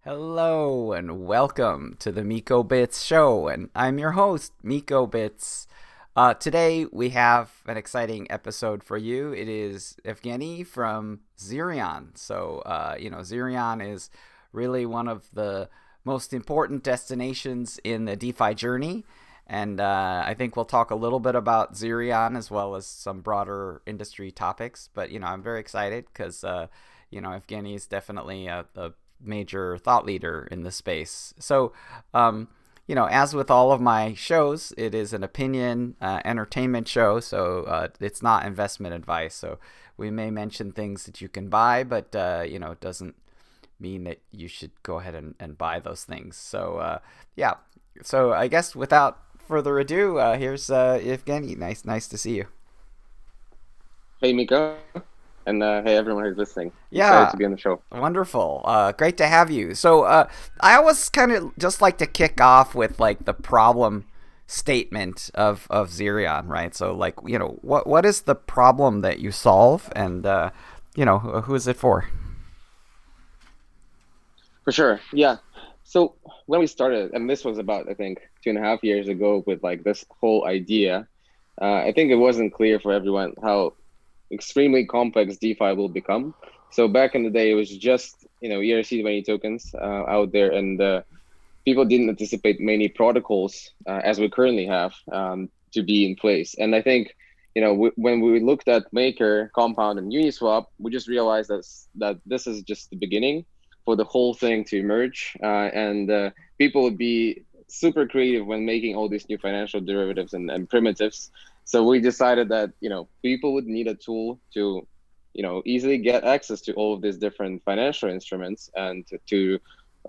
Hello and welcome to the Miko Bits show, and I'm your host, Miko Bits. Today we have an exciting episode for you. It is Evgeny from Zerion. Zerion is really one of the most important destinations in the DeFi journey, and I think we'll talk a little bit about Zerion as well as some broader industry topics. But I'm very excited because Evgeny is definitely a major thought leader in the space. As with all of my shows, it is an opinion, entertainment show, so it's not investment advice. So we may mention things that you can buy, but it doesn't mean that you should go ahead and buy those things. Yeah. So I guess without further ado, here's Evgeny. Nice to see you. Hey Mika, and hey everyone who's listening. Excited Yeah, to be on the show. wonderful. Great to have you. I always kind of just like to kick off with like the problem statement of Zerion, right? So like, what is the problem that you solve, and who is it for? For sure, yeah. So when we started, and this was about I think 2.5 years ago, with like this whole idea, I think it wasn't clear for everyone how extremely complex DeFi will become. So back in the day, it was just ERC20 tokens out there, and people didn't anticipate many protocols as we currently have to be in place. And I think when we looked at Maker, Compound, and Uniswap, we just realized that this is just the beginning for the whole thing to emerge, and people would be super creative when making all these new financial derivatives and primitives. So we decided that people would need a tool to easily get access to all of these different financial instruments, and to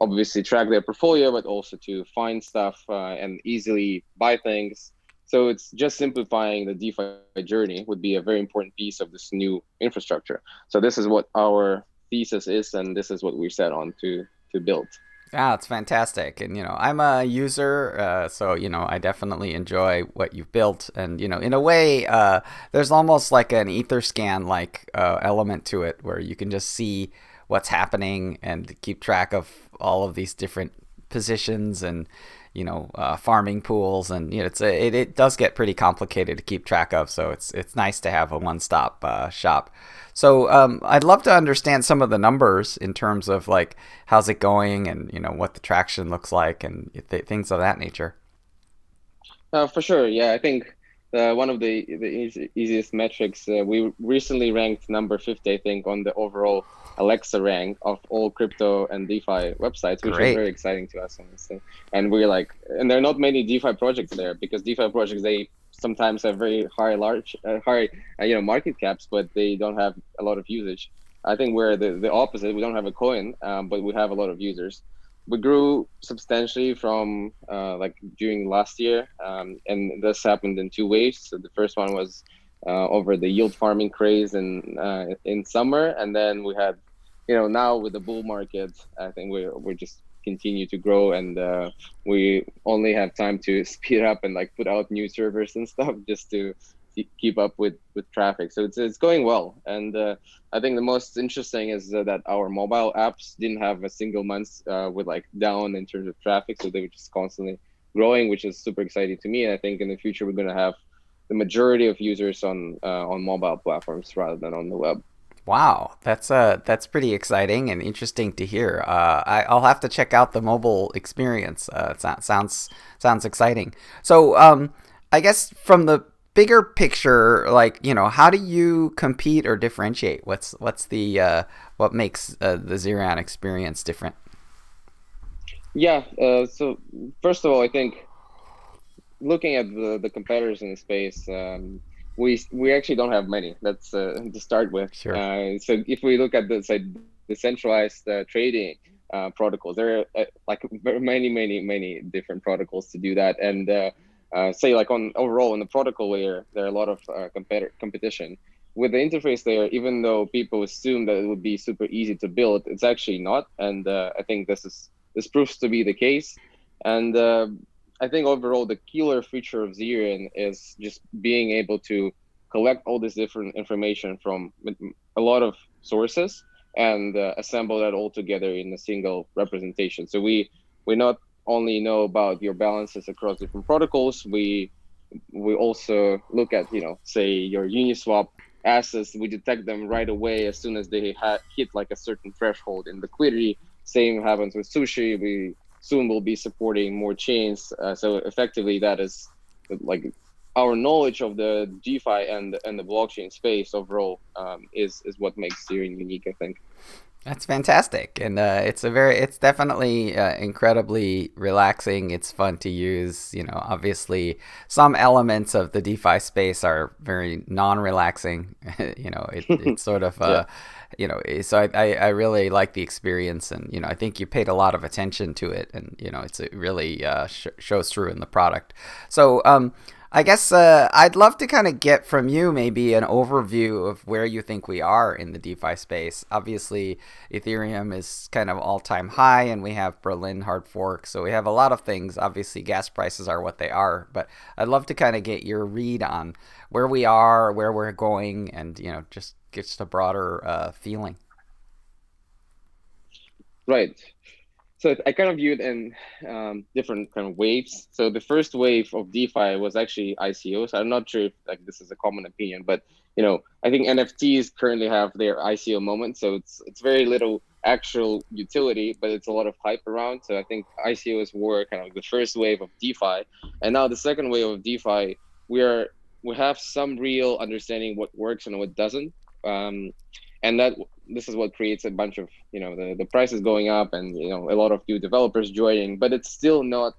obviously track their portfolio, but also to find stuff and easily buy things. So it's just simplifying the DeFi journey would be a very important piece of this new infrastructure. So this is what our thesis is, and this is what we set on to build. Yeah, it's fantastic. And, I'm a user, so, I definitely enjoy what you've built. And, in a way, there's almost like an Etherscan like element to it where you can just see what's happening and keep track of all of these different positions and, farming pools. And, it does get pretty complicated to keep track of. So it's nice to have a one stop shop. I'd love to understand some of the numbers in terms of like how's it going, and what the traction looks like, and things of that nature. For sure, yeah. I think one of the easiest metrics, we recently ranked number 50, I think, on the overall Alexa rank of all crypto and DeFi websites, which was Great. very exciting to us, honestly. And we're like, and there are not many DeFi projects there, because DeFi projects, they sometimes have very high market caps, but they don't have a lot of usage. I think we're the opposite. We don't have a coin, but we have a lot of users. We grew substantially from like during last year, and this happened in two waves. So the first one was over the yield farming craze in summer, and then we had, now with the bull market, I think we're just continue to grow, and we only have time to speed up and like put out new servers and stuff just to keep up with traffic. So it's going well, and I think the most interesting is that our mobile apps didn't have a single month with like down in terms of traffic, so they were just constantly growing, which is super exciting to me. And I think in the future we're going to have the majority of users on mobile platforms rather than on the web. Wow, that's pretty exciting and interesting to hear. I'll have to check out the mobile experience. Sounds exciting. I guess from the bigger picture, like how do you compete or differentiate? What's the what makes the Xerion experience different? Yeah. So first of all, I think looking at the competitors in the space, we actually don't have many. That's to start with. Sure. So if we look at the say the centralized trading protocols, there are like many different protocols to do that. And say like on overall in the protocol layer, there are a lot of competition. With the interface layer, even though people assume that it would be super easy to build, it's actually not. And I think this proves to be the case. And I think overall the killer feature of Zerion is just being able to collect all this different information from a lot of sources, and assemble that all together in a single representation. So we not only know about your balances across different protocols, we also look at, say your Uniswap assets. We detect them right away as soon as they hit like a certain threshold in liquidity. Same happens with Sushi. We soon will be supporting more chains. So effectively, that is like our knowledge of the DeFi and the blockchain space overall is what makes Zerion unique, I think. That's fantastic, and it's definitely incredibly relaxing. It's fun to use. Obviously, some elements of the DeFi space are very non-relaxing. It's sort of Yeah. so I really like the experience, and I think you paid a lot of attention to it, and it really shows through in the product. So I guess I'd love to kind of get from you maybe an overview of where you think we are in the DeFi space. Obviously, Ethereum is kind of all-time high, and we have Berlin hard fork, so we have a lot of things. Obviously, gas prices are what they are, but I'd love to kind of get your read on where we are, where we're going, and just get a broader feeling. Right. So I kind of view it in different kind of waves. So the first wave of DeFi was actually ICOs. I'm not sure if like this is a common opinion, but I think NFTs currently have their ICO moment. So it's very little actual utility, but it's a lot of hype around. So I think ICOs were kind of like the first wave of DeFi, and now the second wave of DeFi, we are we have some real understanding what works and what doesn't. Um, and that this is what creates a bunch of the prices going up, and a lot of new developers joining, but it's still not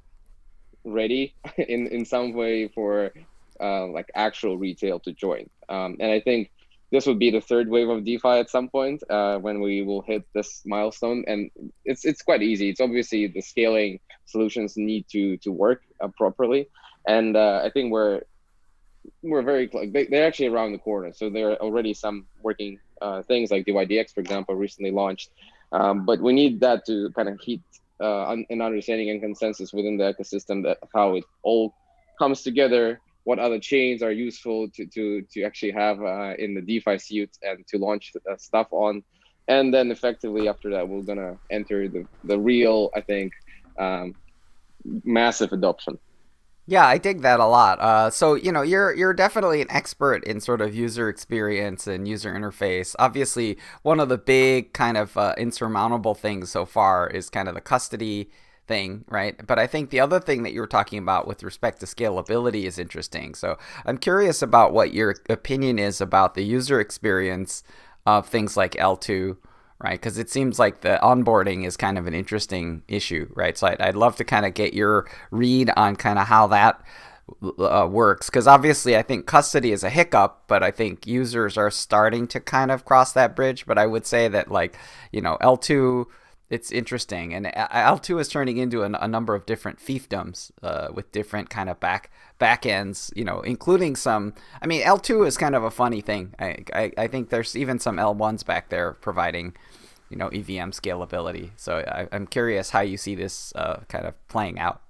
ready in some way for like actual retail to join. And I think this would be the third wave of DeFi at some point when we will hit this milestone. And it's quite easy. It's obviously the scaling solutions need to work properly, and I think we're very close. They're actually around the corner. So there are already some working things like DYDX, for example, recently launched. But we need that to kind of hit an understanding and consensus within the ecosystem that how it all comes together, what other chains are useful to actually have in the DeFi suite and to launch stuff on. And then effectively after that, we're going to enter the real, I think, um, massive adoption. Yeah, I dig that a lot. So you're definitely an expert in sort of user experience and user interface. Obviously, one of the big kind of insurmountable things so far is kind of the custody thing, right? But I think the other thing that you were talking about with respect to scalability is interesting. So I'm curious about what your opinion is about the user experience of things like L2, right? Because it seems like the onboarding is kind of an interesting issue, right? So I'd love to kind of get your read on kind of how that works. Because obviously, I think custody is a hiccup, but I think users are starting to kind of cross that bridge. But I would say that, like, L2. It's interesting, and L2 is turning into a number of different fiefdoms with different kind of back ends, including some. I mean, L2 is kind of a funny thing. I think there's even some L1s back there providing EVM scalability. So I'm curious how you see this kind of playing out.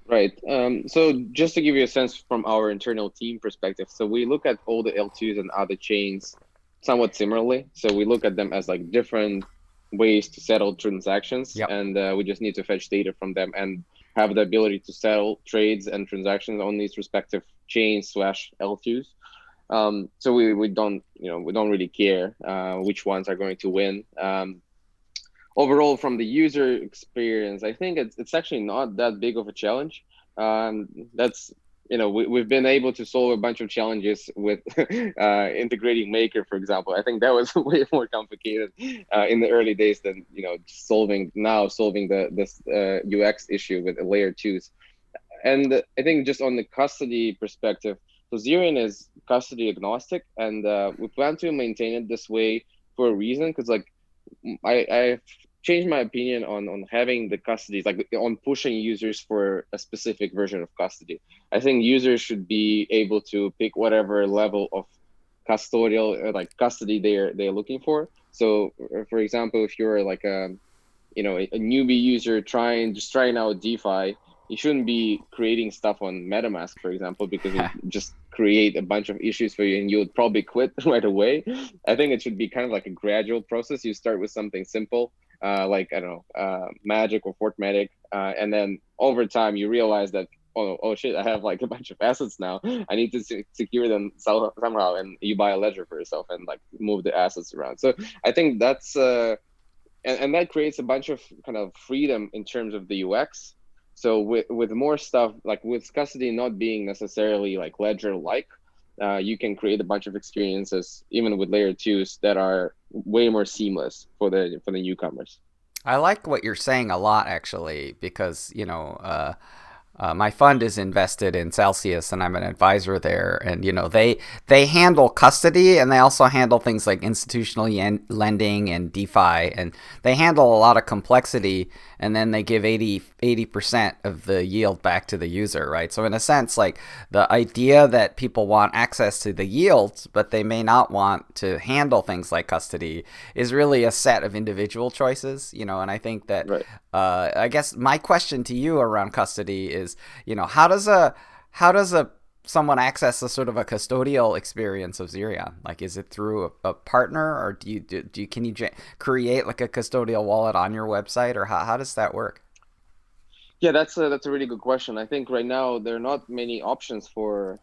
Right. So just to give you a sense from our internal team perspective, so we look at all the L2s and other chains somewhat similarly. So we look at them as like different ways to settle transactions, Yep. and we just need to fetch data from them and have the ability to settle trades and transactions on these respective chains slash L2s. So we don't we don't really care which ones are going to win. Overall, from the user experience, I think it's actually not that big of a challenge. That's we've been able to solve a bunch of challenges with integrating Maker, for example. I think that was way more complicated in the early days than solving the this UX issue with layer twos. And I think just on the custody perspective, so Zerion is custody agnostic, and we plan to maintain it this way for a reason, because like I've changed my opinion on having the custody, like on pushing users for a specific version of custody. I think users should be able to pick whatever level of custodial like custody they're looking for. So, for example, if you're like a a newbie user trying out DeFi, you shouldn't be creating stuff on MetaMask, for example, because it would just create a bunch of issues for you and you would probably quit right away. I think it should be kind of like a gradual process. You start with something simple, like, I don't know, Magic or Fortmatic. And then over time, you realize that, oh shit, I have like a bunch of assets now. I need to secure them somehow. And you buy a ledger for yourself and like move the assets around. So I think that's, and that creates a bunch of kind of freedom in terms of the UX. So with more stuff, like with custody not being necessarily like ledger like, you can create a bunch of experiences even with layer twos that are way more seamless for the newcomers. I like what you're saying a lot, actually, because my fund is invested in Celsius, and I'm an advisor there. And they handle custody, and they also handle things like institutional lending and DeFi, and they handle a lot of complexity. And then they give 80% of the yield back to the user, right? So in a sense, like the idea that people want access to the yields, but they may not want to handle things like custody, is really a set of individual choices. And I think that Right. I guess my question to you around custody is, how does a someone access a sort of a custodial experience of Zerion? Like, is it through a partner, or can you create like a custodial wallet on your website, or how does that work? Yeah, that's a really good question. I think right now there are not many options for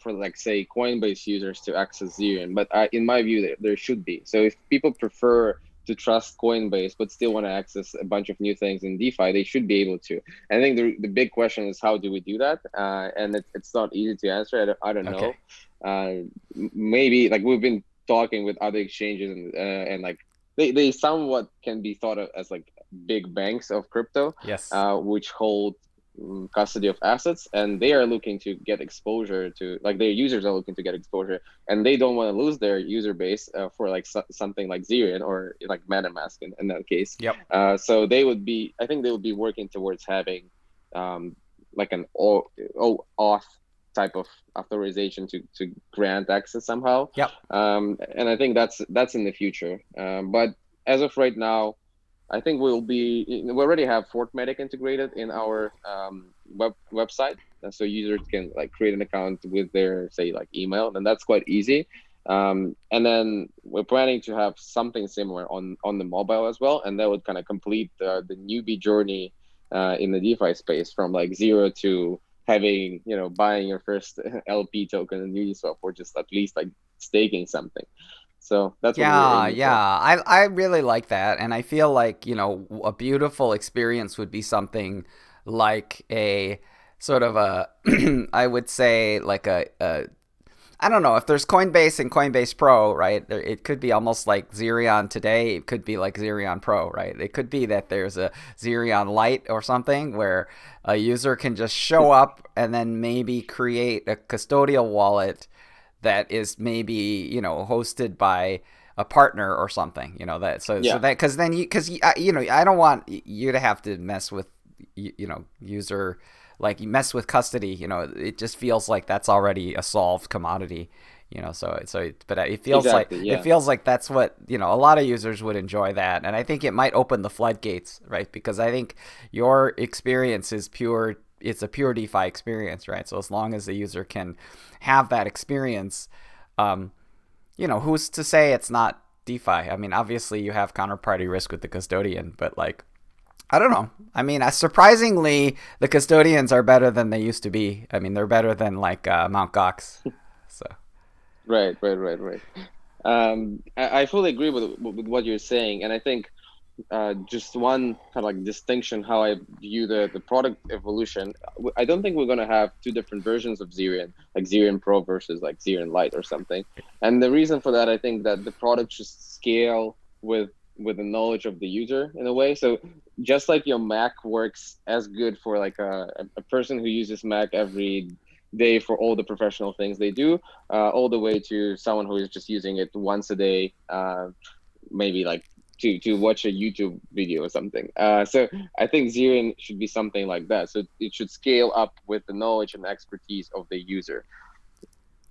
like say Coinbase users to access Zerion, but in my view there should be. So if people prefer to trust Coinbase but still want to access a bunch of new things in DeFi, they should be able to. I think the big question is how do we do that? And it's not easy to answer. I don't Okay. know. Maybe like we've been talking with other exchanges and like they somewhat can be thought of as like big banks of crypto, Yes. which hold custody of assets, and they are looking to get exposure to, like, their users are looking to get exposure, and they don't want to lose their user base for like something like Zerion or like MetaMask in that case. Yep. So they would be, I think they would be working towards having like an auth type of authorization to grant access somehow. Yep. And I think that's in the future. But as of right now, I think we already have Fortmatic integrated in our website, so users can like create an account with their, say, like email, and that's quite easy. And then we're planning to have something similar on the mobile as well, and that would kind of complete the newbie journey in the DeFi space from like zero to having, buying your first LP token in Uniswap, or just at least like staking something. So that's what we're Yeah, aiming yeah. for. I really like that. And I feel like, a beautiful experience would be something like a sort of a, I would say like I don't know if there's Coinbase and Coinbase Pro, right? It could be almost like Zerion today. It could be like Zerion Pro, right? It could be that there's a Zerion Lite or something where a user can just show up and then maybe create a custodial wallet that is maybe hosted by a partner or something, that so Yeah, that because then I don't want you to have to mess with user, like you mess with custody. It just feels like that's already a solved commodity. But it feels like exactly. it Yeah. feels like that's what a lot of users would enjoy that, and I think it might open the floodgates, right? Because I think your experience is pure. It's a pure DeFi experience, right? So as long as the user can have that experience, um, who's to say it's not DeFi? I mean, obviously you have counterparty risk with the custodian, but like, I don't know. I mean, surprisingly, the custodians are better than they used to be. I mean, they're better than like Mount Gox. So Right. I fully agree with what you're saying, and I think just one kind of like distinction how I view the product evolution. I don't think we're gonna have two different versions of Zerion, like Zerion Pro versus like Zerion Lite or something. And the reason for that, I think that the product should scale with the knowledge of the user in a way. So just like your Mac works as good for like a person who uses Mac every day for all the professional things they do, all the way to someone who is just using it once a day, maybe like to watch a YouTube video or something. So I think Zerion should be something like that. So it should scale up with the knowledge and expertise of the user.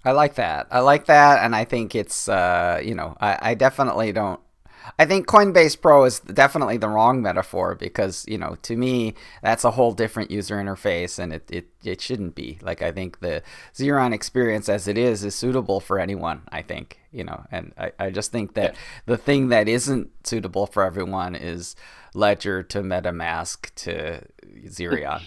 I like that. I like that, and I think it's I definitely don't. I think Coinbase Pro is definitely the wrong metaphor because, to me, that's a whole different user interface and it shouldn't be. Like, I think the Zerion experience as it is suitable for anyone, I think, and I just think Yeah. that the thing that isn't suitable for everyone is Ledger to MetaMask to Zerion.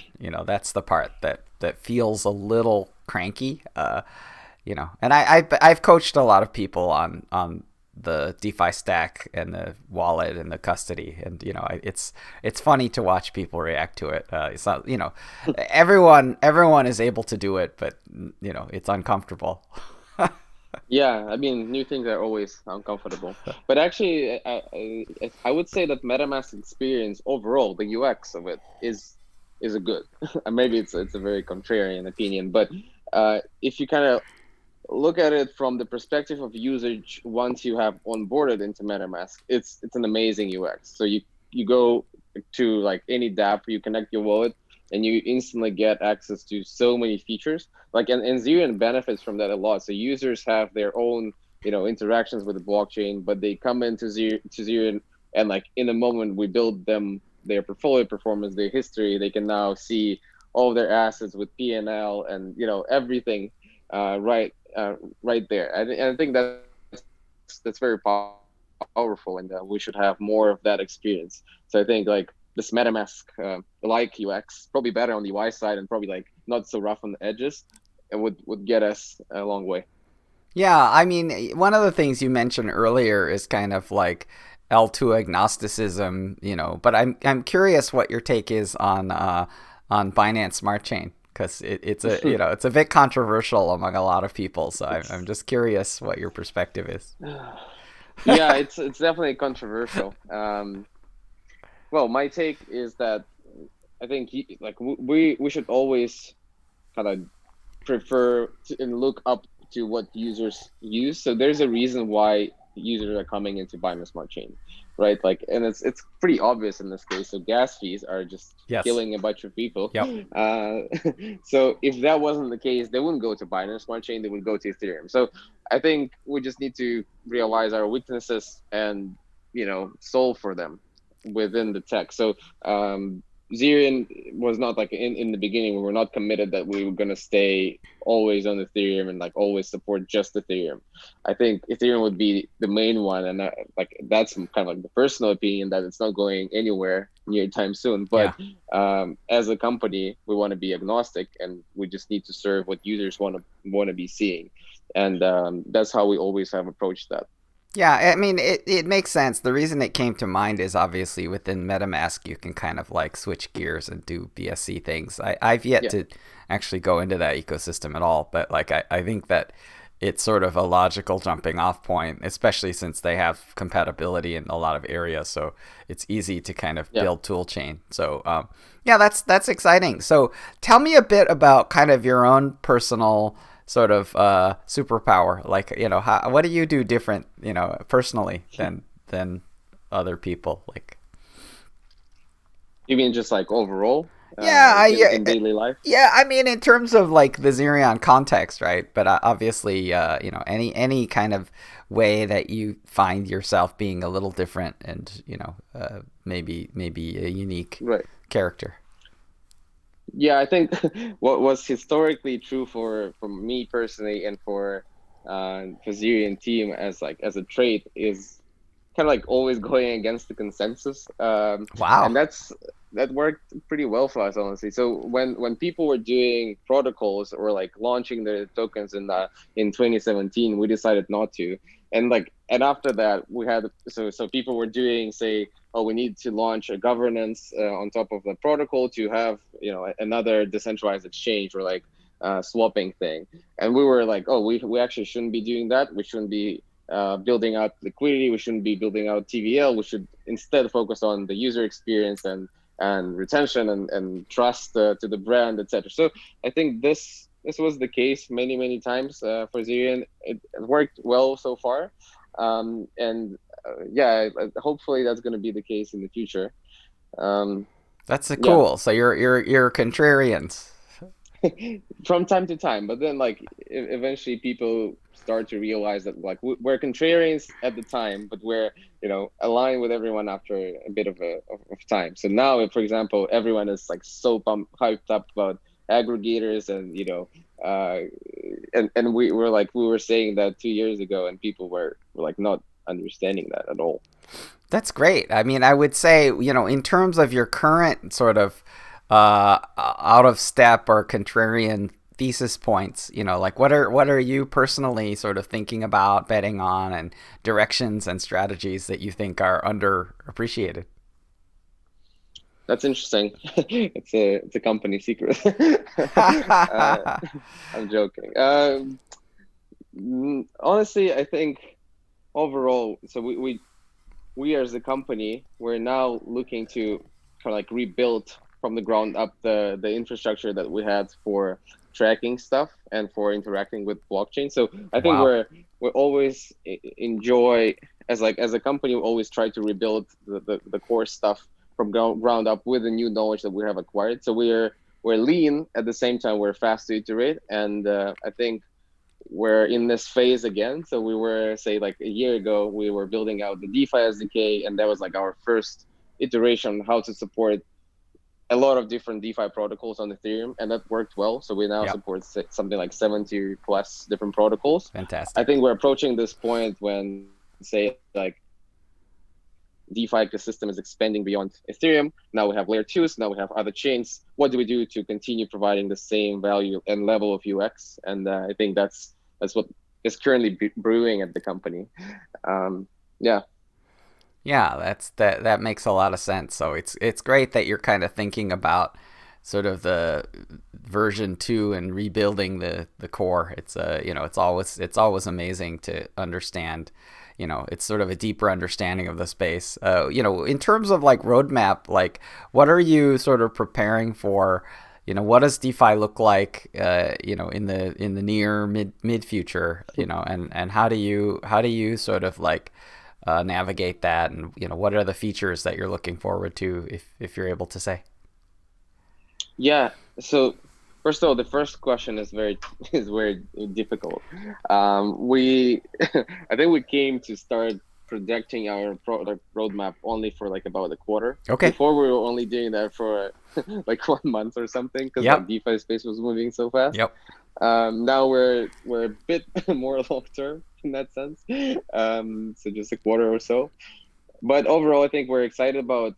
That's the part that feels a little cranky. And I've coached a lot of people on the DeFi stack and the wallet and the custody, and it's funny to watch people react to it. It's not everyone is able to do it, but it's uncomfortable. Yeah, I mean, new things are always uncomfortable. But actually, I would say that MetaMask experience overall, the UX of it is a good. Maybe it's a very contrarian opinion, but if you kind of look at it from the perspective of usage once you have onboarded into MetaMask, it's an amazing UX. So you go to like any dApp, you connect your wallet, and you instantly get access to so many features. Like and Zerion benefits from that a lot. So users have their own interactions with the blockchain, but they come into Zerion, and like in a moment we build them their portfolio performance, their history. They can now see all their assets with P&L and everything right there. I think that's very powerful, and we should have more of that experience. So I think like this MetaMask like UX, probably better on the UI side and probably like not so rough on the edges, and would get us a long way. Yeah, I mean, one of the things you mentioned earlier is kind of like L2 agnosticism, but I'm curious what your take is on Binance Smart Chain because it's a it's a bit controversial among a lot of people. So I'm It's just curious what your perspective is. yeah, it's definitely controversial. Well, my take is that I think like we should always kind of prefer and look up to what users use. So there's a reason why users are coming into Binance Smart Chain, right? Like, and it's pretty obvious in this case. So gas fees are just Yes. killing a bunch of people. Yep. Uh, so if that wasn't the case, they wouldn't go to Binance Smart Chain. They would go to Ethereum. So I think we just need to realize our weaknesses and solve for them within the tech. So Zerion was not like in the beginning, we were not committed that we were going to stay always on Ethereum and like always support just Ethereum. I think Ethereum would be the main one, and like that's kind of like the personal opinion that it's not going anywhere near time soon. Yeah. But as a company, we want to be agnostic, and we just need to serve what users want to be seeing, and that's how we always have approached that. Yeah, I mean, it makes sense. The reason it came to mind is obviously within MetaMask, you can kind of like switch gears and do BSC things. I've yet Yeah. to actually go into that ecosystem at all, but like I think that it's sort of a logical jumping off point, especially since they have compatibility in a lot of areas. So it's easy to kind of Yeah. build tool chain. So yeah, that's exciting. So tell me a bit about kind of your own personal sort of superpower. Like what do you do different personally than other people? Like You mean just like overall yeah, in daily life? yeah. I mean, in terms of like the Zerion context, right? But obviously, any kind of way that you find yourself being a little different, and maybe a unique Right. character. Yeah, I think what was historically true for me personally and for Zerion team as a trait is kind of like always going against the consensus, and Wow. that worked pretty well for us, honestly. So when people were doing protocols or like launching their tokens in 2017, we decided not to, and after that we had so people were doing, say, oh, we need to launch a governance on top of the protocol to have another decentralized exchange or like swapping thing, and we were like, oh, we actually shouldn't be doing that. We shouldn't be building out liquidity. We shouldn't be building out TVL. We should instead focus on the user experience and retention and trust to the brand, etc. So I think this was the case many times for Zerion. It worked well so far, and yeah, hopefully that's going to be the case in the future. Um, That's yeah, cool. So you're contrarians. from time to time. But then like eventually people start to realize that like we're contrarians at the time, but we're aligned with everyone after a bit of time. So now, for example, everyone is like so hyped up about aggregators, and and we were saying that 2 years ago, and people were like not understanding that at all. That's great. I mean, I would say, in terms of your current sort of out of step or contrarian thesis points, like what are you personally sort of thinking about betting on, and directions and strategies that you think are underappreciated? That's interesting. It's a company secret. I'm joking. Honestly, I think overall, so we as a company, we're now looking to kind of like rebuild from the ground up the infrastructure that we had for tracking stuff and for interacting with blockchain. So I think Wow. we're always enjoy, as a company, we always try to rebuild the core stuff from ground up with the new knowledge that we have acquired. So we're lean, at the same time we're fast to iterate, and I think we're in this phase again. So we were, say, like a year ago, we were building out the DeFi SDK, and that was like our first iteration on how to support a lot of different DeFi protocols on Ethereum, and that worked well. So we now Yep. support something like 70 plus different protocols. I Fantastic. think we're approaching this point when, say, like DeFi ecosystem is expanding beyond Ethereum. Now we have layer twos. Now we have other chains. What do we do to continue providing the same value and level of UX? And I think that's what is currently brewing at the company. Um, yeah, Yeah, that makes a lot of sense. So it's great that you're kind of thinking about sort of the version 2 and rebuilding the core. It's always amazing to understand. It's sort of a deeper understanding of the space. In terms of like roadmap, like what are you sort of preparing for? What does DeFi look like? In the near mid future. And how do you sort of like navigate that, and what are the features that you're looking forward to, if you're able to say? yeah. So first of all, the first question is very is very difficult. We I think we came to start projecting our product roadmap only for like about a quarter. Okay. Before we were only doing that for like 1 month or something, because like Yep. DeFi space was moving so fast. Yep. Now we're a bit more long term in that sense. So just a quarter or so. But overall, I think we're excited about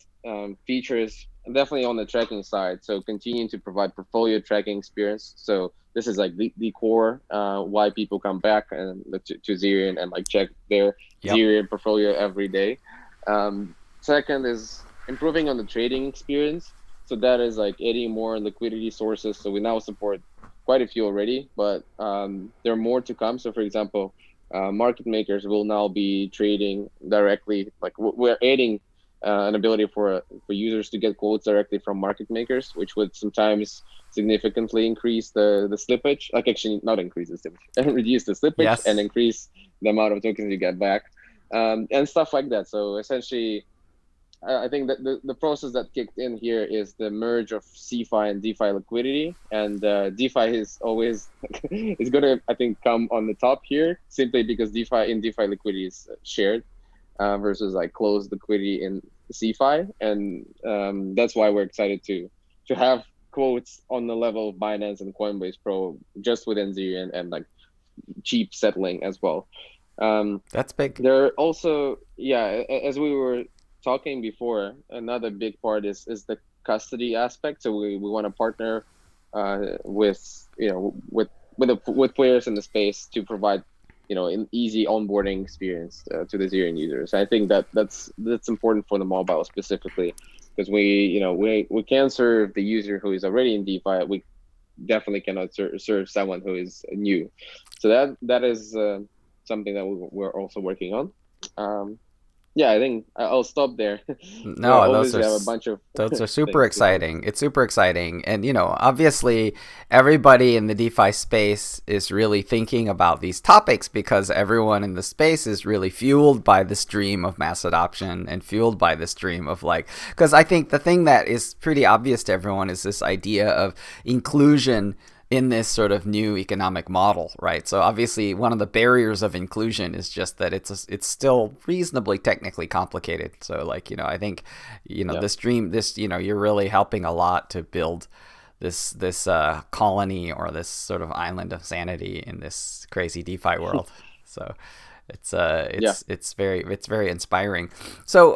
features, definitely on the tracking side. So continuing to provide portfolio tracking experience. So this is like the core why people come back and to Zerion and like check their Yep. Zerion portfolio every day. Second is improving on the trading experience. So that is like adding more liquidity sources. So we now support quite a few already, but there are more to come. So for example, market makers will now be trading directly. Like we're adding an ability for users to get quotes directly from market makers, which would sometimes significantly increase the slippage. Like actually not increase the slippage, reduce the slippage and Yes. increase the amount of tokens you get back, and stuff like that. So essentially, I think that the process that kicked in here is the merge of CeFi and DeFi liquidity, and DeFi is always is going to, I think, come on the top here, simply because DeFi liquidity is shared versus like closed liquidity in CeFi, and that's why we're excited to have quotes on the level of Binance and Coinbase Pro just within Zerion, and like cheap settling as well. Um, That's big. there are also, yeah, as we were talking before, another big part is the custody aspect. So we want to partner with with players in the space to provide an easy onboarding experience to the Zerion users. I think that's important for the mobile specifically, because we can serve the user who is already in DeFi. We definitely cannot serve someone who is new. So that is something that we're also working on. Um, yeah, I think I'll stop there. Well, No, obviously, I have a bunch of those are super things to add. exciting. It's super exciting. And, obviously everybody in the DeFi space is really thinking about these topics because everyone in the space is really fueled by this dream of mass adoption and fueled by this dream of because I think the thing that is pretty obvious to everyone is this idea of inclusion in this sort of new economic model, right? So obviously, one of the barriers of inclusion is just that it's still reasonably technically complicated. So I think Yeah. you're really helping a lot to build this colony or this sort of island of sanity in this crazy DeFi world. So Yeah. it's very inspiring. So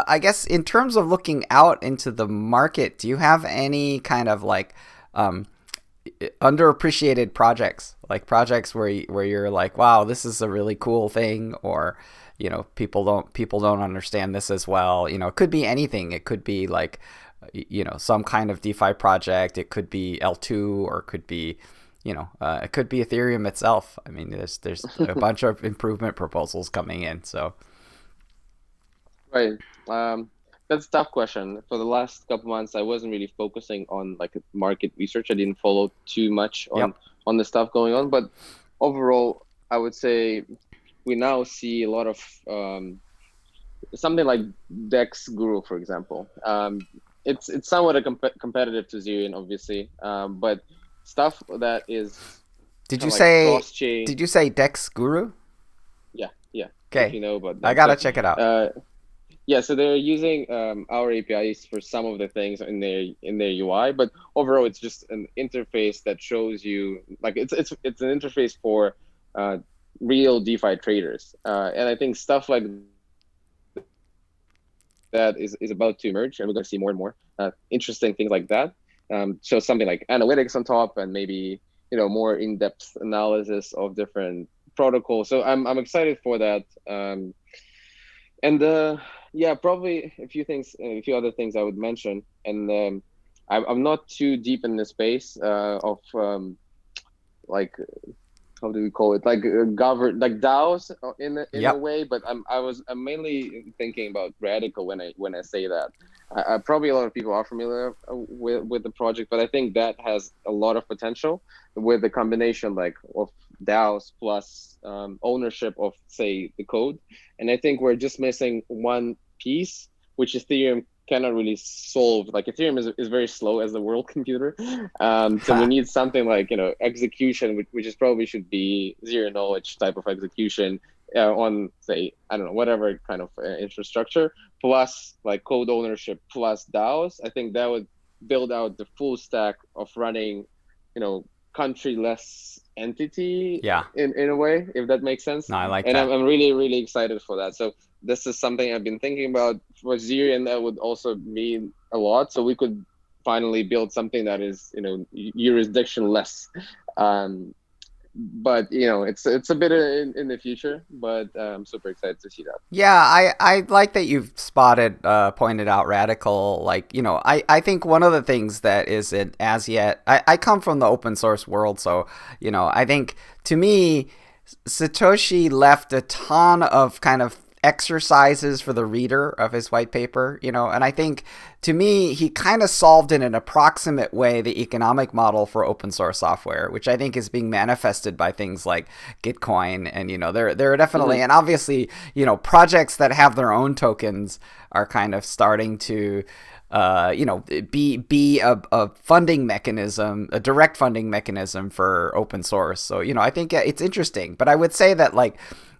I guess in terms of looking out into the market, do you have any kind of um, underappreciated projects, like projects where you're like, wow, this is a really cool thing, or people don't understand this as well. It could be anything. It could be some kind of DeFi project. It could be L2, or it could be it could be Ethereum itself. I mean, there's a bunch of improvement proposals coming in. So Right. Um, that's a tough question. For the last couple months, I wasn't really focusing on like market research. I didn't follow too much yep. on the stuff going on. But overall, I would say we now see a lot of something like DEX Guru, for example. It's somewhat a competitive to Zerion, obviously, but stuff that is Did kind you of like say cross chain. did you say DEX Guru? Yeah, yeah. If Okay, you know about I them, gotta so check it out. uh, yeah, so they're using our APIs for some of the things in their UI, but overall, it's just an interface that shows you like it's an interface for uh, real DeFi traders, and I think stuff like that is about to emerge, and we're going to see more and more interesting things like that. So something like analytics on top, and maybe more in-depth analysis of different protocols. So I'm excited for that. And yeah, probably a few other things I would mention. And I'm not too deep in the space of like how do we call it, like govern like DAOs in a Yep. way, but I'm mainly thinking about Radical when I say that. Probably a lot of people are familiar with the project, but I think that has a lot of potential with the combination like of DAOs plus ownership of say the code, and I think we're just missing one piece, which Ethereum cannot really solve. Like Ethereum is very slow as the world computer, so we need something like execution, which is probably should be zero knowledge type of execution on say I don't know whatever kind of infrastructure plus like code ownership plus DAOs. I think that would build out the full stack of running, countryless entity Yeah. in a way, if that makes sense. No, I like And that. I'm really really excited for that. So this is something I've been thinking about for Zeri, and that would also mean a lot. So we could finally build something that is, jurisdictionless. But it's a bit in the future, but I'm super excited to see that. Yeah, I like that you've pointed out Radical. I think one of the things that isn't as yet, I come from the open source world, so, I think to me, Satoshi left a ton of kind of exercises for the reader of his white paper, and I think to me, he kind of solved in an approximate way the economic model for open source software, which I think is being manifested by things like Gitcoin. And, there are definitely, and obviously, projects that have their own tokens are kind of starting to be a funding mechanism, a direct funding mechanism for open source. So, I think it's interesting. But I would say that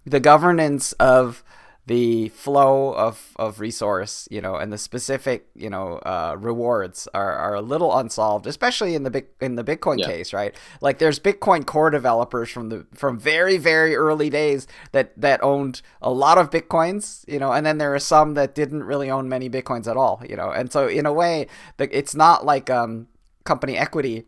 the governance of the flow of resource, and the specific, rewards are a little unsolved, especially in the Bitcoin Yeah. case, right? Like there's Bitcoin core developers from very, very early days that owned a lot of Bitcoins, and then there are some that didn't really own many Bitcoins at all, and so in a way, it's not like company equity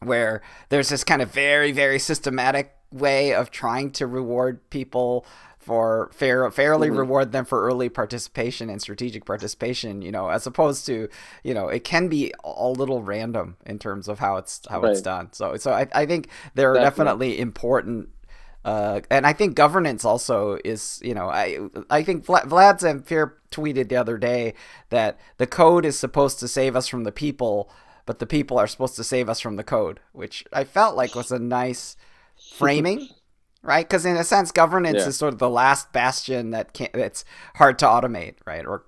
where there's this kind of very, very systematic way of trying to reward people for fairly reward them for early participation and strategic participation, as opposed to, it can be a little random in terms of how it's Right. done. So I think there are Definitely. definitely important And I think governance also is, I think Vlad Zamfir tweeted the other day that the code is supposed to save us from the people, but the people are supposed to save us from the code, which I felt like was a nice framing, right? Because in a sense, governance Yeah. is sort of the last bastion that's hard to automate, right? Or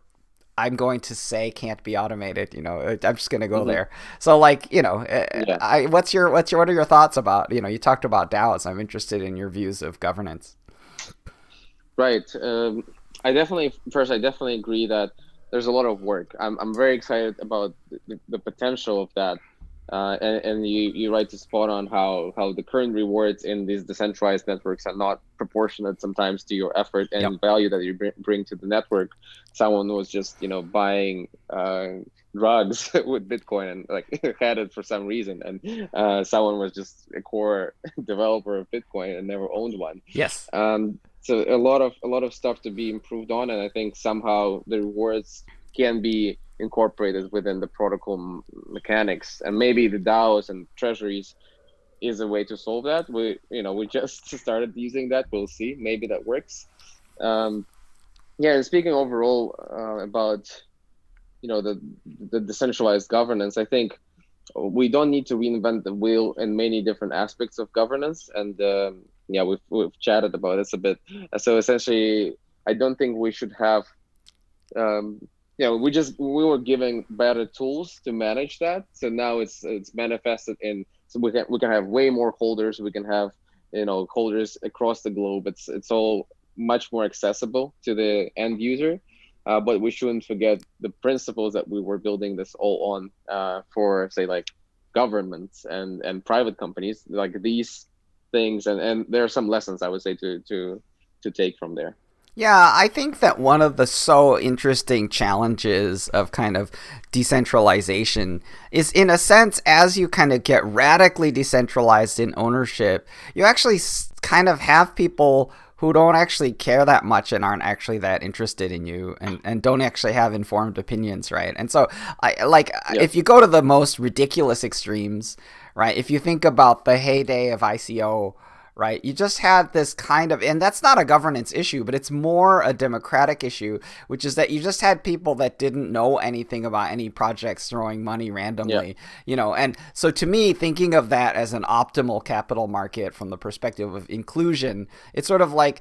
I'm going to say can't be automated. I'm just going to go Hmm. there. So like, Yeah. what are your thoughts about, you talked about DAOs. I'm interested in your views of governance. Right. I definitely agree that there's a lot of work. I'm very excited about the potential of that. And you right to spot on how the current rewards in these decentralized networks are not proportionate sometimes to your effort Yep. and value that you bring to the network. Someone was just, buying drugs with Bitcoin and like had it for some reason, and someone was just a core developer of Bitcoin and never owned one. Yes. So a lot of stuff to be improved on, and I think somehow the rewards can be incorporated within the protocol mechanics, and maybe the DAOs and treasuries is a way to solve that. We just started using that. We'll see. Maybe that works. Um, yeah, and speaking overall about the decentralized governance, I think we don't need to reinvent the wheel in many different aspects of governance, and yeah, we've chatted about this a bit. So essentially, I don't think we should have um, we were giving better tools to manage that. So now it's manifested in, so we can have way more holders. We can have holders across the globe. It's all much more accessible to the end user. But we shouldn't forget the principles that we were building this all on, for say like governments and private companies, like these things, and there are some lessons I would say to take from there. Yeah, I think that one of the so interesting challenges of kind of decentralization is, in a sense, as you kind of get radically decentralized in ownership, you actually kind of have people who don't actually care that much and aren't actually that interested in you, and don't actually have informed opinions, right? And so, Yeah. if you go to the most ridiculous extremes, right? If you think about the heyday of ICO, right? You just had this kind of, and that's not a governance issue, but it's more a democratic issue, which is that you just had people that didn't know anything about any projects throwing money Yeah. randomly, And so to me, thinking of that as an optimal capital market from the perspective of inclusion, it's sort of like,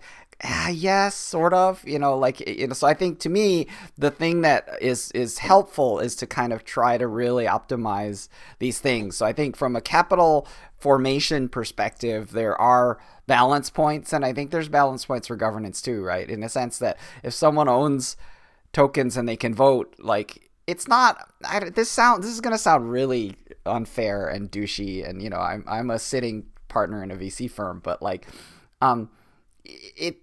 yes, sort of, so I think to me, the thing that is helpful is to kind of try to really optimize these things. So I think from a capital formation perspective, there are balance points, and I think there's balance points for governance too, right? In a sense that if someone owns tokens and they can vote, like it's not. This is gonna sound really unfair and douchey, and I'm a sitting partner in a VC firm, but like, um, it.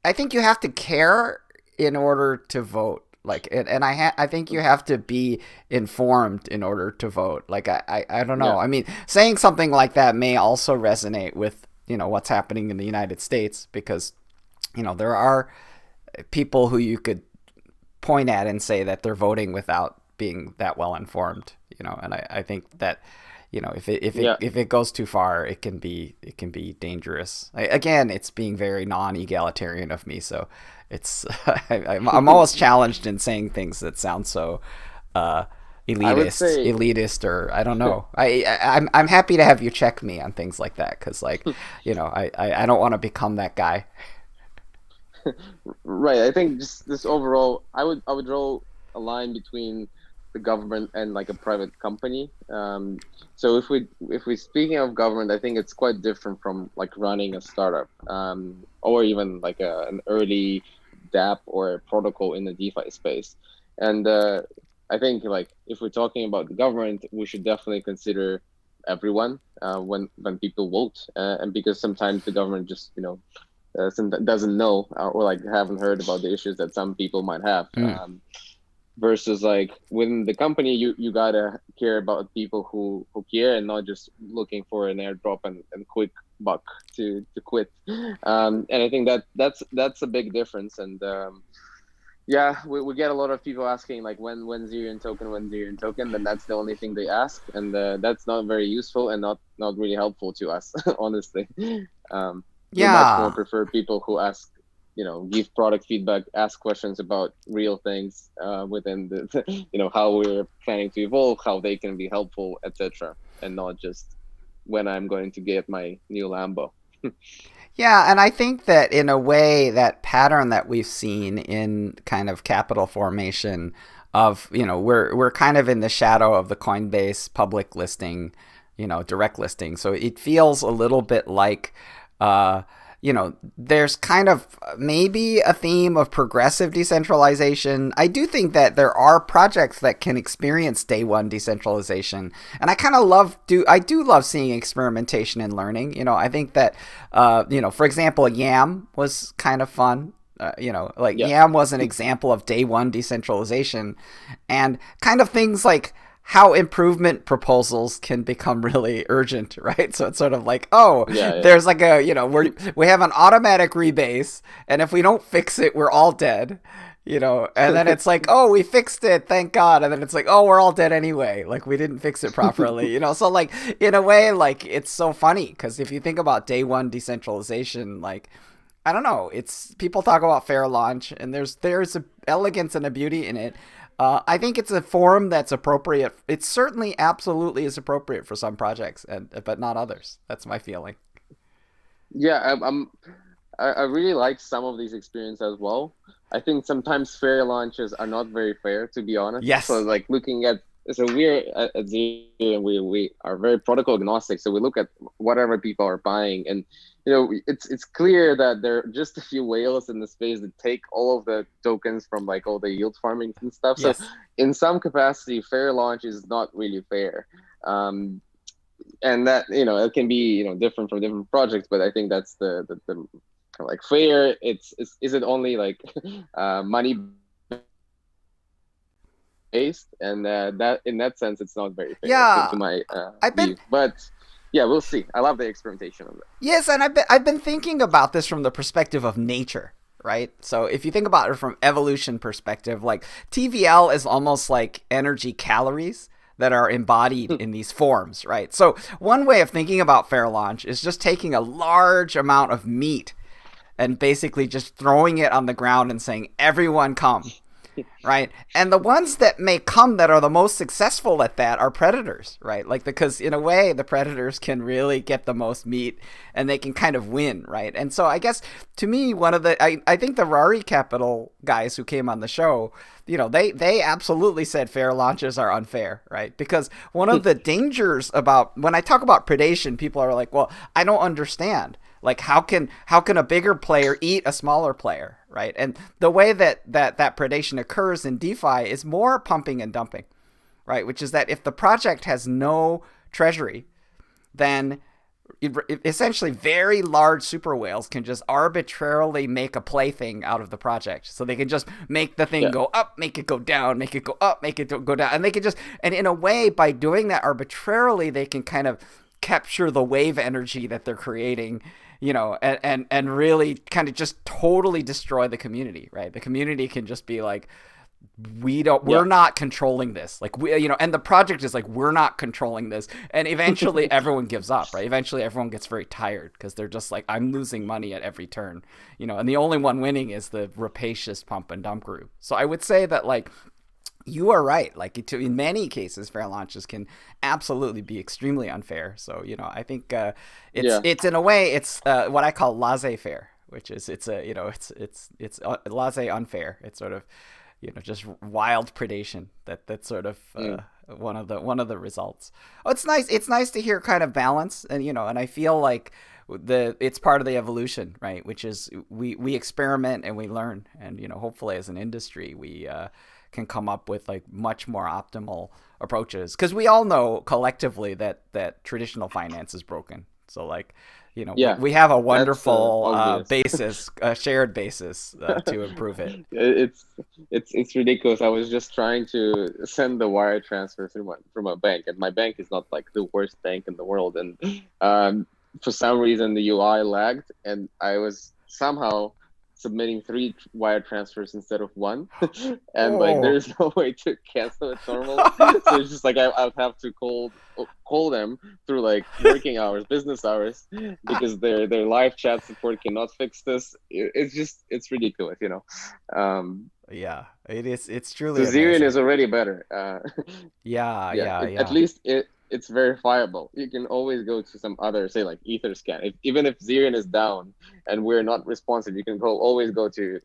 I think you have to care in order to vote. Like, and I think you have to be informed in order to vote. Like, I don't know. Yeah. I mean, saying something like that may also resonate with what's happening in the United States, because there are people who you could point at and say that they're voting without being that well informed. And I think that Yeah. if it goes too far, it can be dangerous. Again, it's being very non-egalitarian of me, so it's I'm always challenged in saying things that sound so uh, I would say elitist, or I don't know. I'm happy to have you check me on things like that, because like I don't want to become that guy. right. I think just this overall, I would draw a line between the government and like a private company. So if we speaking of government, I think it's quite different from like running a startup, or even like an early DApp or a protocol in the DeFi space. And I think like if we're talking about the government, we should definitely consider everyone when people vote, and because sometimes the government just doesn't know, or like haven't heard about the issues that some people might have. Mm. Versus like within the company, you gotta care about people who care and not just looking for an airdrop and quick buck to quit. And I think that's a big difference. And Yeah, we get a lot of people asking like when when Zerion token, then that's the only thing they ask, and that's not very useful and not really helpful to us, honestly. We much more Yeah. prefer people who ask, give product feedback, ask questions about real things within the, how we're planning to evolve, how they can be helpful, etc., and not just when I'm going to get my new Lambo. Yeah, and I think that in a way, that pattern that we've seen in kind of capital formation of, we're kind of in the shadow of the Coinbase public listing, direct listing. So it feels a little bit like uh, there's kind of maybe a theme of progressive decentralization. I do think that there are projects that can experience day one decentralization, and I kind of I do love seeing experimentation and learning. I think that for example, Yam was kind of fun. Like Yeah. Yam was an example of day one decentralization, and kind of things like how improvement proposals can become really urgent, right? So it's sort of like, oh, Yeah, yeah. there's like we have an automatic rebase, and if we don't fix it, we're all dead. And then it's like, oh, we fixed it, thank God. And then it's like, oh, we're all dead anyway. Like we didn't fix it properly, So like in a way, like it's so funny because if you think about day one decentralization, like I don't know. It's people talk about fair launch, and there's a elegance and a beauty in it. I think it's a form that's appropriate. It certainly, absolutely, is appropriate for some projects, but not others. That's my feeling. Yeah, I really like some of these experiences as well. I think sometimes fair launches are not very fair, to be honest. So Yes. like looking at so we're at Zero, and we are very protocol agnostic. So we look at whatever people are buying, and it's clear that there are just a few whales in the space that take all of the tokens from like all the yield farming and stuff. So Yes. in some capacity, fair launch is not really fair. And that it can be different from different projects, but I think that's the kind of like fair. It's is it only like money based, and that in that sense it's not very fair to Yeah. my I've been view, but yeah, we'll see. I love the experimentation of that. Yes, and I've been thinking about this from the perspective of nature, right? So if you think about it from evolution perspective, like TVL is almost like energy calories that are embodied in these forms, right? So one way of thinking about fair launch is just taking a large amount of meat and basically just throwing it on the ground and saying, everyone come, right? And the ones that may come that are the most successful at that are predators, right? Like because in a way the predators can really get the most meat and they can kind of win, right? And so I guess to me one of the I think the Rari Capital guys who came on the show, they absolutely said fair launches are unfair, right? Because one of the dangers about when I talk about predation, people are like, well, I don't understand. Like how can a bigger player eat a smaller player, right? And the way that predation occurs in DeFi is more pumping and dumping, right? Which is that if the project has no treasury, then essentially very large super whales can just arbitrarily make a plaything out of the project. So they can just make the thing Yeah, go up, make it go down, make it go up, make it go down. And they can just, and in a way, by doing that arbitrarily, they can kind of capture the wave energy that they're creating, and really kind of just totally destroy the community, right? The community can just be like, yeah. we're not controlling this, like and the project is like, we're not controlling this, and eventually everyone gives up, right? Eventually everyone gets very tired because they're just like, I'm losing money at every turn, and the only one winning is the rapacious pump and dump group. So I would say that, like, you are right. Like, in many cases, fair launches can absolutely be extremely unfair. So I think it's Yeah. it's in a way it's what I call laissez-faire, which is it's a it's laissez unfair. It's sort of just wild predation. That's sort of Mm. one of the results. Oh, it's nice. It's nice to hear kind of balance, and I feel like it's part of the evolution, right? Which is we experiment and we learn, and hopefully as an industry we can come up with like much more optimal approaches, because we all know collectively that traditional finance is broken. So like Yeah, we have a that's wonderful obvious. basis, shared basis to improve it. it's it's ridiculous. I was just trying to send the wire transfer through my bank, and my bank is not like the worst bank in the world, and for some reason the UI lagged, and I was somehow submitting 3 wire transfers instead of one, and like Oh. there's no way to cancel it normally. So it's just like I would have to call them through like working hours, business hours, because their live chat support cannot fix this. It's ridiculous, you know. Yeah, it is. It's So truly Zerion amazing. is already better. Yeah, Yeah, yeah, at yeah. least it's verifiable. You can always go to some other, say like Etherscan. Even if Zerion is down and we're not responsive, you can always go to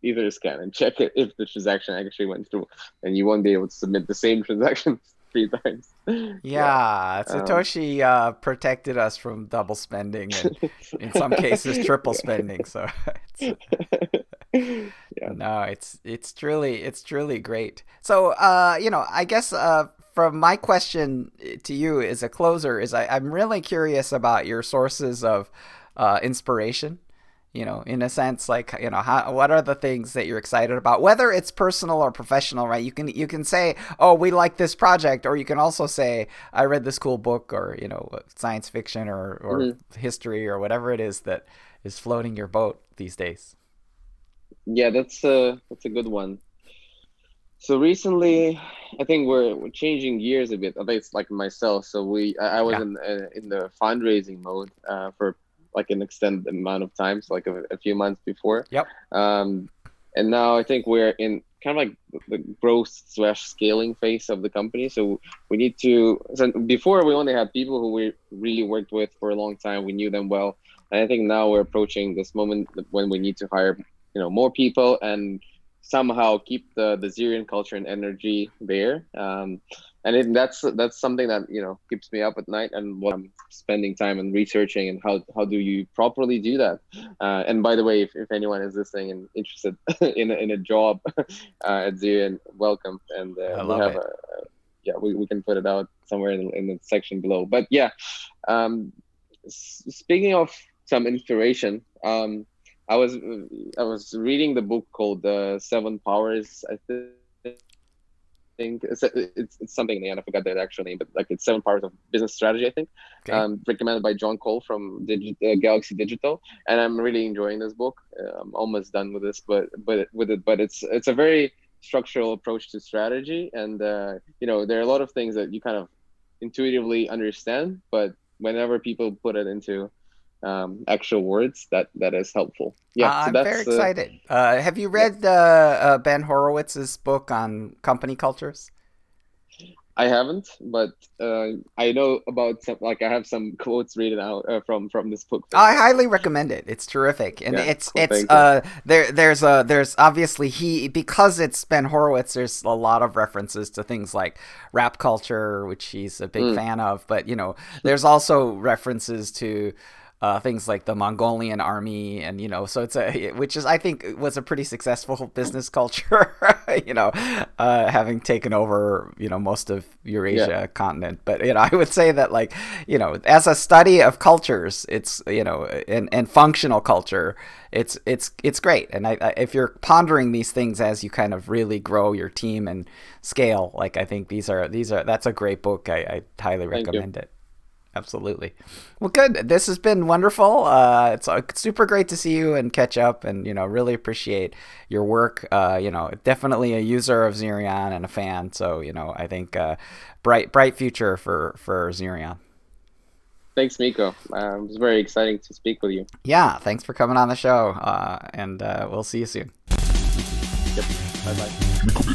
Etherscan and check it if the transaction actually went through, and you won't be able to submit the same transaction 3 times. Yeah. Yeah, Um, Satoshi protected us from double spending and in some cases triple spending. So it's yeah. no, it's truly great. So I guess from my question to you as a closer is I'm really curious about your sources of inspiration. In a sense, like, what are the things that you're excited about, whether it's personal or professional, right? You can say, oh, we like this project, or you can also say, I read this cool book, or science fiction, or Mhm. history, or whatever it is that is floating your boat these days. Yeah, that's a good one. So recently, I think we're changing gears a bit. At least like myself. So I was Yeah. in the fundraising mode for like an extended amount of time, so like a few months before. Yep. Um, and now I think we're in kind of like the growth slash scaling phase of the company. So we need to. So before we only had people who we really worked with for a long time. We knew them well, and I think now we're approaching this moment when we need to hire more people and somehow keep the Zerion culture and energy there. And that's something that keeps me up at night, and what I'm spending time and researching, and how do you properly do that. And by the way, if anyone is listening and interested in a job at Zerion, welcome. And I we love have it. we can put it out somewhere in the section below. But yeah, um, speaking of some inspiration, I was reading the book called Seven Powers. I think it's something in the end. I forgot the actual name, but like it's 7 Powers of Business Strategy. I think Okay. recommended by John Cole from Galaxy Digital, and I'm really enjoying this book. I'm almost done with this, but it's a very structural approach to strategy, and there are a lot of things that you kind of intuitively understand, but whenever people put it into actual words, that is helpful. Yeah, so I'm very that's excited. Have you yeah. read Ben Horowitz's book on company cultures? I haven't, but I know about some. Like I have some quotes written out from this book. I highly recommend it. It's terrific, and Yeah, it's cool. it's Thank you. there's obviously because it's Ben Horowitz. There's a lot of references to things like rap culture, which he's a big Mm. fan of. But there's also references to things like the Mongolian army, and so which is, I think, was a pretty successful business culture. Having taken over most of Yeah, Eurasia continent. But I would say that, like, as a study of cultures, it's and functional culture, it's great. And if you're pondering these things as you kind of really grow your team and scale, like, I think that's a great book. I highly thank you. recommend it. Absolutely. Well, good. This has been wonderful. It's super great to see you and catch up, and really appreciate your work. Definitely a user of Zerion and a fan. So I think bright future for Zerion. Thanks, Miko. It was very exciting to speak with you. Yeah. Thanks for coming on the show. And we'll see you soon. Yep. Bye bye.